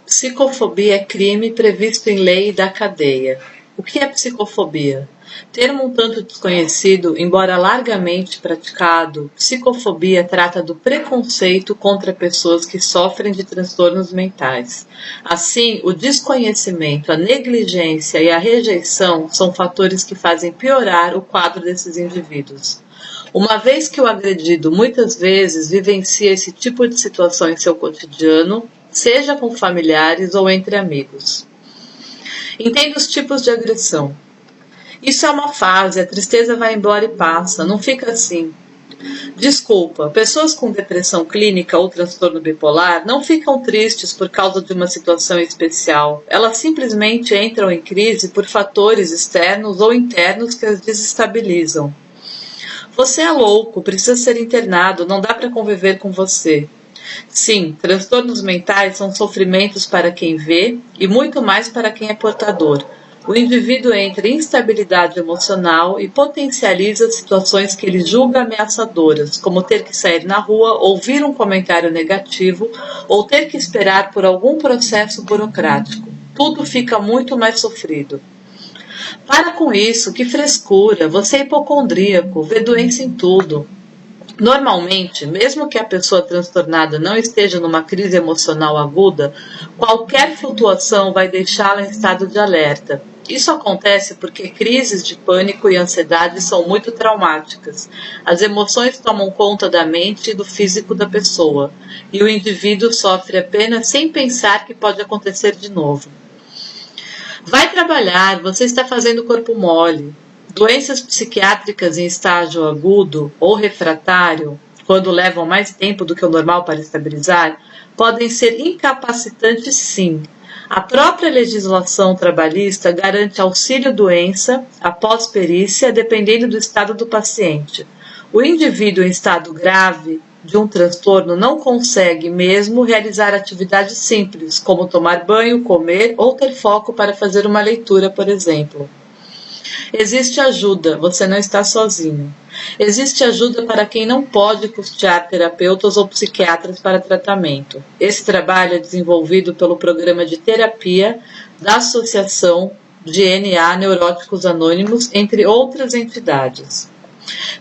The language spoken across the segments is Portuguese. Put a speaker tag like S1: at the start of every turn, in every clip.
S1: Psicofobia é crime previsto em lei da cadeia. O que é psicofobia? Termo um tanto desconhecido, embora largamente praticado, psicofobia trata do preconceito contra pessoas que sofrem de transtornos mentais. Assim, o desconhecimento, a negligência e a rejeição são fatores que fazem piorar o quadro desses indivíduos. Uma vez que o agredido muitas vezes vivencia esse tipo de situação em seu cotidiano, seja com familiares ou entre amigos. Entenda os tipos de agressão. Isso é uma fase, a tristeza vai embora e passa, não fica assim. Desculpa, pessoas com depressão clínica ou transtorno bipolar não ficam tristes por causa de uma situação especial. Elas simplesmente entram em crise por fatores externos ou internos que as desestabilizam. Você é louco, precisa ser internado, não dá para conviver com você. Sim, transtornos mentais são sofrimentos para quem vê e muito mais para quem é portador. O indivíduo entra em instabilidade emocional e potencializa situações que ele julga ameaçadoras, como ter que sair na rua, ouvir um comentário negativo ou ter que esperar por algum processo burocrático. Tudo fica muito mais sofrido. Para com isso, que frescura, você é hipocondríaco, vê doença em tudo. Normalmente, mesmo que a pessoa transtornada não esteja numa crise emocional aguda, qualquer flutuação vai deixá-la em estado de alerta. Isso acontece porque crises de pânico e ansiedade são muito traumáticas. As emoções tomam conta da mente e do físico da pessoa, e o indivíduo sofre apenas sem pensar que pode acontecer de novo. Vai trabalhar, você está fazendo corpo mole. Doenças psiquiátricas em estágio agudo ou refratário, quando levam mais tempo do que o normal para estabilizar, podem ser incapacitantes sim. A própria legislação trabalhista garante auxílio-doença após perícia, dependendo do estado do paciente. O indivíduo em estado grave de um transtorno não consegue mesmo realizar atividades simples, como tomar banho, comer ou ter foco para fazer uma leitura, por exemplo. Existe ajuda, você não está sozinho. Existe ajuda para quem não pode custear terapeutas ou psiquiatras para tratamento. Esse trabalho é desenvolvido pelo programa de terapia da Associação de NA Neuróticos Anônimos, entre outras entidades.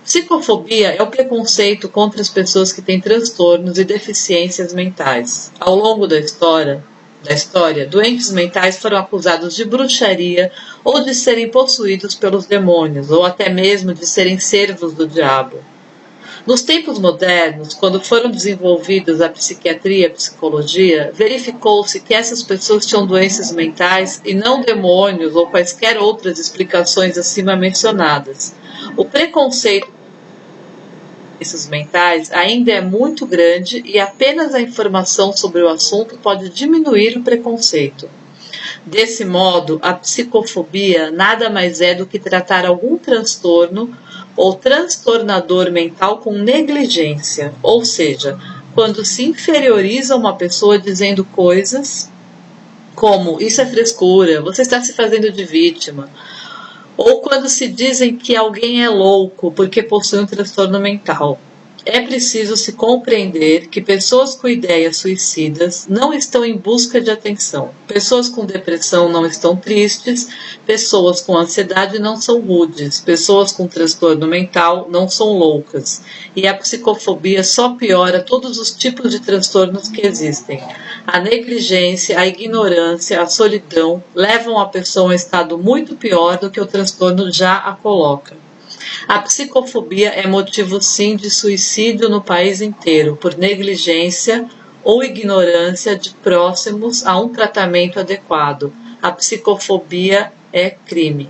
S1: Psicofobia é o preconceito contra as pessoas que têm transtornos e deficiências mentais. Ao longo da história, doentes mentais foram acusados de bruxaria ou de serem possuídos pelos demônios, ou até mesmo de serem servos do diabo. Nos tempos modernos, quando foram desenvolvidas a psiquiatria e a psicologia, verificou-se que essas pessoas tinham doenças mentais e não demônios ou quaisquer outras explicações acima mencionadas. O preconceito doenças mentais ainda é muito grande e apenas a informação sobre o assunto pode diminuir o preconceito. Desse modo, a psicofobia nada mais é do que tratar algum transtorno ou transtornador mental com negligência, ou seja, quando se inferioriza uma pessoa dizendo coisas como "isso é frescura", "você está se fazendo de vítima", ou quando se dizem que alguém é louco porque possui um transtorno mental. É preciso se compreender que pessoas com ideias suicidas não estão em busca de atenção. Pessoas com depressão não estão tristes, pessoas com ansiedade não são rudes, pessoas com transtorno mental não são loucas. E a psicofobia só piora todos os tipos de transtornos que existem. A negligência, a ignorância, a solidão levam a pessoa a um estado muito pior do que o transtorno já a coloca. A psicofobia é motivo sim de suicídio no país inteiro, por negligência ou ignorância de próximos a um tratamento adequado. A psicofobia é crime.